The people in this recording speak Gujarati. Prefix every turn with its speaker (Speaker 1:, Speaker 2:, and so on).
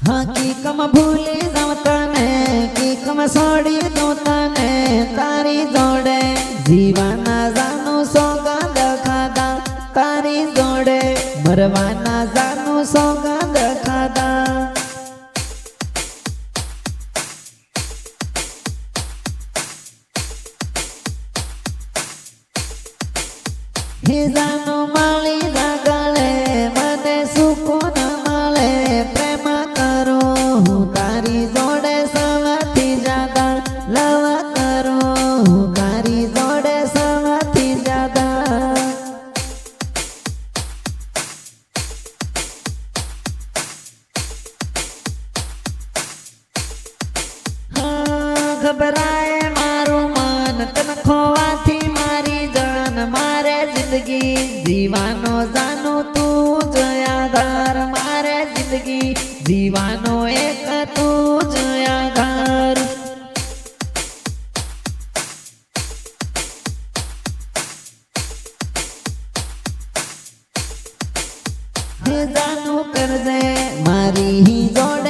Speaker 1: હકીકમ ભૂલી જાઉં તને હકીકમ છોડી દઉં તને તારી જોડે જીવાના જાનું સોગંદ ખાધા તારી જોડે મરવાના જાનું સોગંદ ખાધા હે જાનું માળી જાગળે મને સુકૂન મળે પ્રેમ કરો હું તારી જોડે સૌથી જ્યાદા લવ કરો હું તારી જોડે સૌથી જ્યાદા ઘબરાય મારું મન તને ખોવાથી મારી જાન મારે જિંદગી જીવાનો જાનું તું જ આધાર મારે જિંદગી જીવાનો એક તું જ આધાર જાનું કરજે મારી જોડે